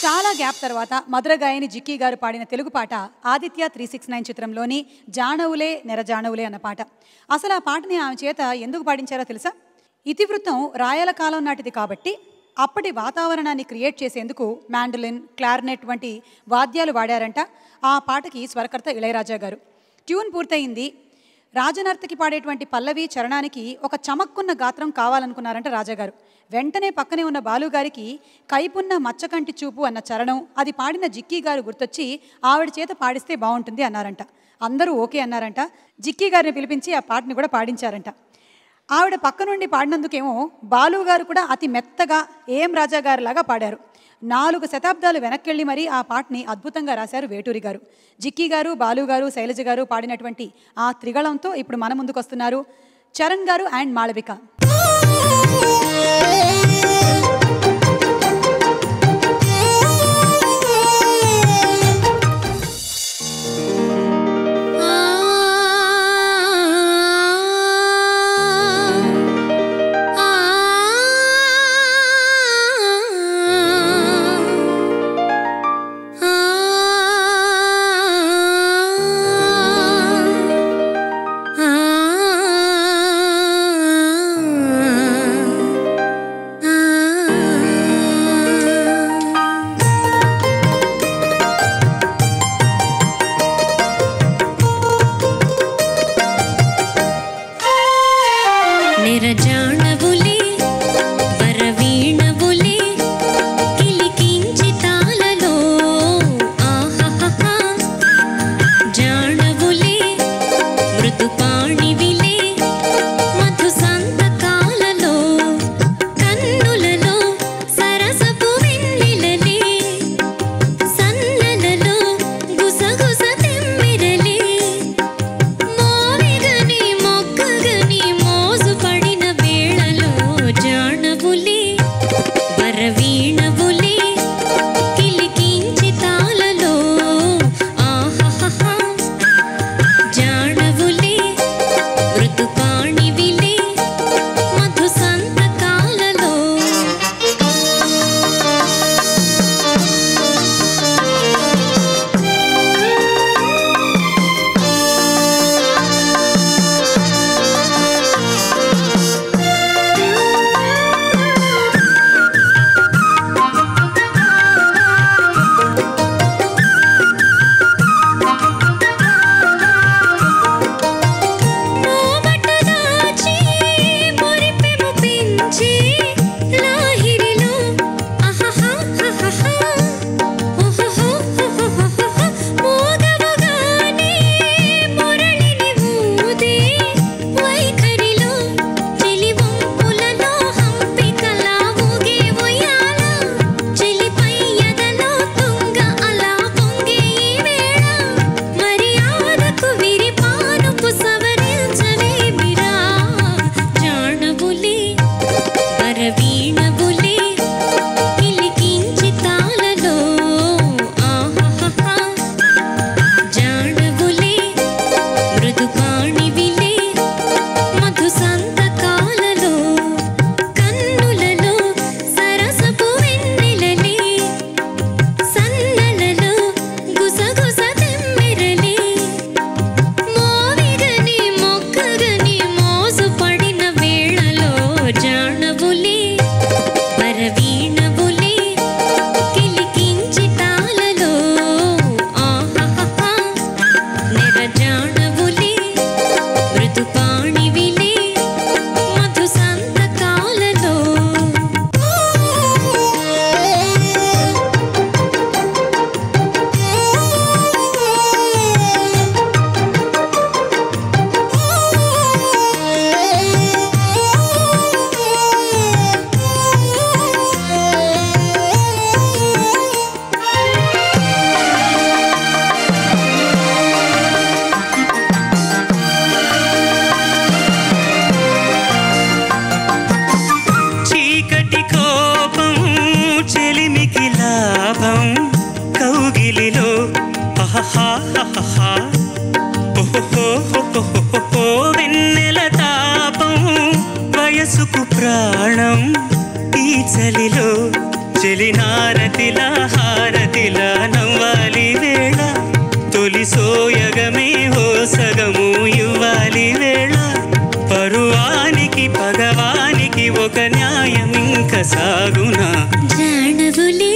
చాలా గ్యాప్ తర్వాత మధుర గాయని జిక్కీ గారు పాడిన తెలుగు పాట ఆదిత్య 369 చిత్రంలోని జానవులే నెరజానవులే అన్న పాట. అసలు ఆ పాటని ఆమె చేత ఎందుకు పాడించారో తెలుసా? ఇతివృత్తం రాయల కాలం నాటిది కాబట్టి అప్పటి వాతావరణాన్ని క్రియేట్ చేసేందుకు మ్యాండోలిన్, క్లారినెట్ వంటి వాద్యాలు వాడారంట. ఆ పాటకి స్వరకర్త ఇళయరాజా గారు. ట్యూన్ పూర్తయింది. రాజనర్తకి పాడేటువంటి పల్లవి చరణానికి ఒక చమక్కున్న గాత్రం కావాలనుకున్నారంట రాజాగారు. వెంటనే పక్కనే ఉన్న బాలుగారికి కైపున్న మచ్చకంటి చూపు అన్న చరణం అది పాడిన జిక్కీ గారు గుర్తొచ్చి ఆవిడ చేత పాడిస్తే బాగుంటుంది అన్నారంట. అందరూ ఓకే అన్నారంట. జిక్కీ గారిని పిలిపించి ఆ పాటని కూడా పాడించారంట. ఆవిడ పక్క నుండి పాడినందుకేమో బాలుగారు కూడా అతి మెత్తగా ఏం రాజాగారిలాగా పాడారు. 4 శతాబ్దాలు వెనక్కెళ్ళి మరీ ఆ పాటని అద్భుతంగా రాశారు వేటూరి గారు. జిక్కీ గారు, బాలుగారు, శైలజ గారు పాడినటువంటి ఆ త్రిగళంతో ఇప్పుడు మన ముందుకు వస్తున్నారు చరణ్ గారు అండ్ మాళవిక. వయసుకు ప్రాణం ఈ చలిలో చెలినారతిలా సాగునా జానవులే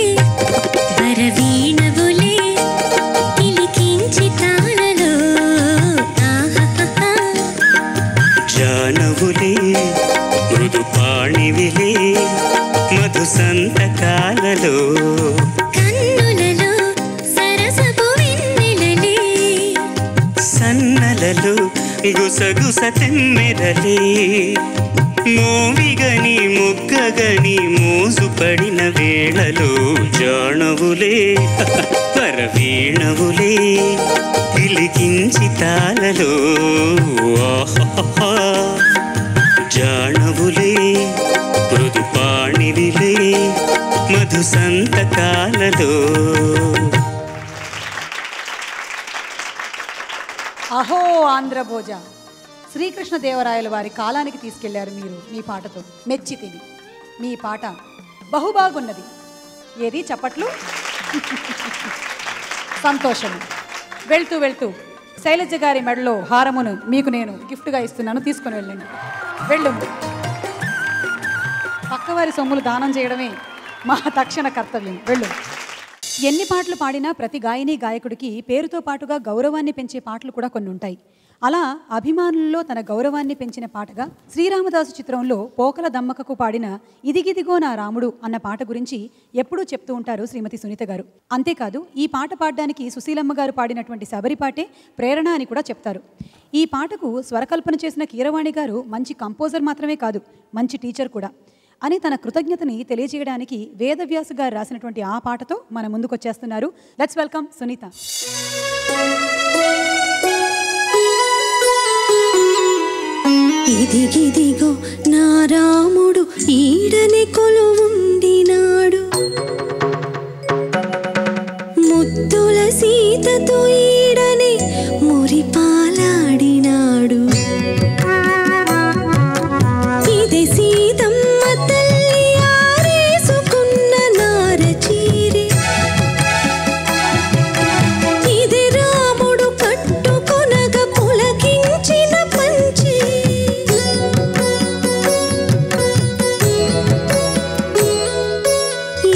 వరవీణవులే తిలికించి తాళలో జానవులే మృదు పాణివిలే మధు సంతకాలలో కన్నులలో సరసపు వెన్నెలలే సన్నలలో గుసగుస తెమ్మెరలే మోవిగని మొగ్గగని మోసుపడిన వేళలో జానవులే పరవీణవులే పిలికించి తాళలో జానవులే మృదు పాణివిలే మధు సంతకాలలో. అహో ఆంధ్రభోజ, శ్రీకృష్ణదేవరాయల వారి కాలానికి తీసుకెళ్లారు మీరు మీ పాటతో. మెచ్చి తిని మీ పాట బహుబాగున్నది. ఏది చప్పట్లు? సంతోషము. వెళ్తూ వెళ్తూ శైలజ గారి మెడలో హారమును మీకు నేను గిఫ్ట్గా ఇస్తున్నాను, తీసుకొని వెళ్ళండి. వెళ్ళు. పక్కవారి సొమ్ములు దానం చేయడమే మా తక్షణ కర్తవ్యం. వెళ్ళు. ఎన్ని పాటలు పాడినా ప్రతి గాయని గాయకుడికి పేరుతో పాటుగా గౌరవాన్ని పెంచే పాటలు కూడా కొన్ని ఉంటాయి. అలా అభిమానుల్లో తన గౌరవాన్ని పెంచిన పాటగా శ్రీరామదాసు చిత్రంలో పోకల దమ్మకకు పాడిన ఇదిగిదిగో నా రాముడు అన్న పాట గురించి ఎప్పుడూ చెప్తూ ఉంటారు శ్రీమతి సునీత గారు. అంతేకాదు ఈ పాట పాడడానికి సుశీలమ్మ గారు పాడినటువంటి శబరి పాటే ప్రేరణ అని కూడా చెప్తారు. ఈ పాటకు స్వరకల్పన చేసిన కీరవాణి గారు మంచి కంపోజర్ మాత్రమే కాదు, మంచి టీచర్ కూడా అని తన కృతజ్ఞతని తెలియజేయడానికి వేదవ్యాస్ గారు రాసినటువంటి ఆ పాటతో మన ముందుకు వచ్చేస్తున్నారు. Let's welcome Sunitha. ఇదిగిదిగో నా రాముడు ఈడని కొలువుండినాడు, ముద్దుల సీతతో ఈడని మురిపాలాడినాడు. ఇది సీతమ్మ తల్లి ఆరేసుకున్న నారచీరే, ఇది రాముడు కట్టుకొనగ పులకించిన పంచే.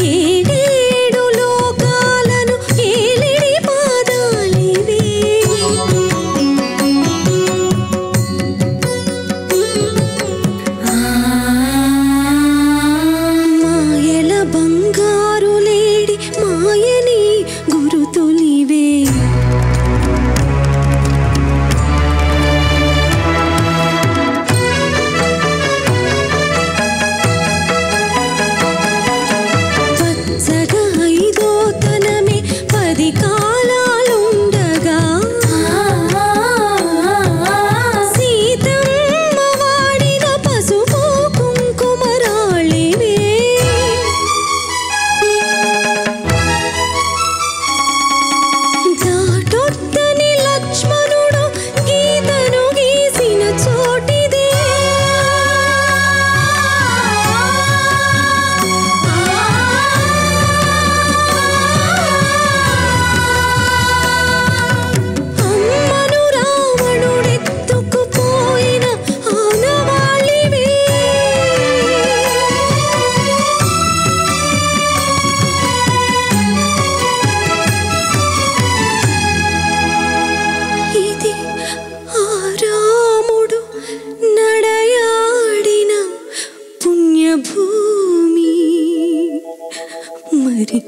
ఏడేడు లోకాలను ఏలిడి పాదాలివే, మాయల బంగారు లేడి మాయని గురుతులివే. పచ్చగా ఐదో తనమే 10 కాలాలుండగా, సీతమ్మ వాడిన పసుపు కుంకుమరాళివే. దాటొద్దని లక్ష్మణుడు గీతను గీసిన చోటిదే, అమ్మను రావణుడెత్తుకుపోయిన ఆనవాళివే. ఇది ఆ రాముడు నడయాడిన పుణ్యభూమి, మరి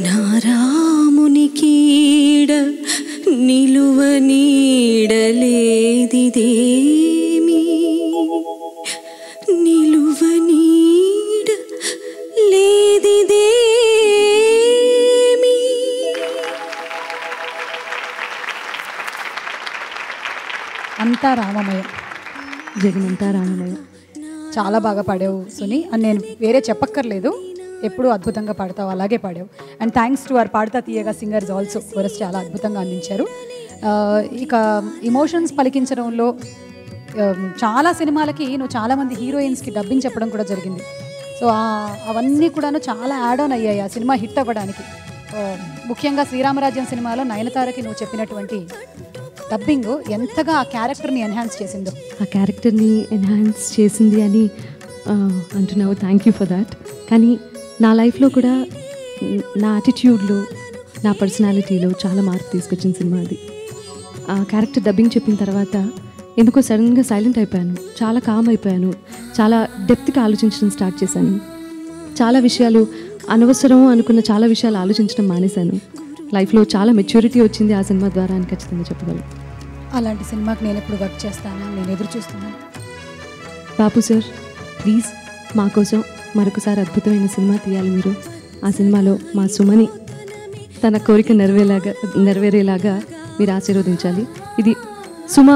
నా రామునికీడ నిలువ నీడలేదిదేమి, నిలువ నీడ లేదిదేమి. అంతా రామమయం, జగమంతా రామమయం. చాలా బాగా పాడావు సుని అని నేను వేరే చెప్పక్కర్లేదు, ఎప్పుడూ అద్భుతంగా పాడతావు, అలాగే పాడావు. అండ్ థ్యాంక్స్ టు అవర్ పాడతా తీయగా సింగర్స్ ఆల్సో, కోరస్ చాలా అద్భుతంగా అందించారు. ఇక ఇమోషన్స్ పలికించడంలో చాలా సినిమాలకి నువ్వు చాలామంది హీరోయిన్స్కి డబ్బింగ్ చెప్పడం కూడా జరిగింది. సో అవన్నీ కూడాను చాలా యాడ్ ఆన్ అయ్యాయి ఆ సినిమా హిట్ అవ్వడానికి. ముఖ్యంగా శ్రీరామరాజ్యం సినిమాలో నయనతారకి నువ్వు చెప్పినటువంటి డబ్బింగ్ ఎంతగా ఆ క్యారెక్టర్ని ఎన్హాన్స్ చేసిందో. ఆ క్యారెక్టర్ని ఎన్హాన్స్ చేసింది అని అంటున్నావు, థ్యాంక్ యూ ఫర్ దాట్. కానీ నా లైఫ్లో కూడా నా యాటిట్యూడ్లో, నా పర్సనాలిటీలో చాలా మార్పు తీసుకొచ్చిన సినిమా అది. ఆ క్యారెక్టర్ డబ్బింగ్ చెప్పిన తర్వాత ఎందుకో సడన్గా సైలెంట్ అయిపోయాను, చాలా కామ్ అయిపోయాను, చాలా డెప్త్గా ఆలోచించడం స్టార్ట్ చేశాను. చాలా విషయాలు అనవసరం అనుకున్న చాలా విషయాలు ఆలోచించడం మానేశాను. లైఫ్లో చాలా మెచ్యూరిటీ వచ్చింది ఆ సినిమా ద్వారా అని ఖచ్చితంగా చెప్పగలను. అలాంటి సినిమాకి నేను ఎప్పుడు వర్క్ చేస్తానా, నేను ఎదురు చూస్తున్నాను. బాపు సార్, ప్లీజ్ మా కోసం మరొకసారి అద్భుతమైన సినిమా తీయాలి మీరు. ఆ సినిమాలో మా సుమని తన కోరిక నెరవేరేలాగా మీరు ఆశీర్వదించాలి. ఇది సుమ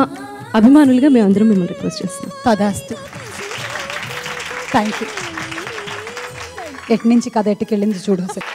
అభిమానులుగా మేమందరం మిమ్మల్ని రిక్వెస్ట్ చేస్తున్నాం. తదాస్తు. Thank you. ఎటు నుంచి కథ ఎట్టుకెళ్ళింది చూడు సార్.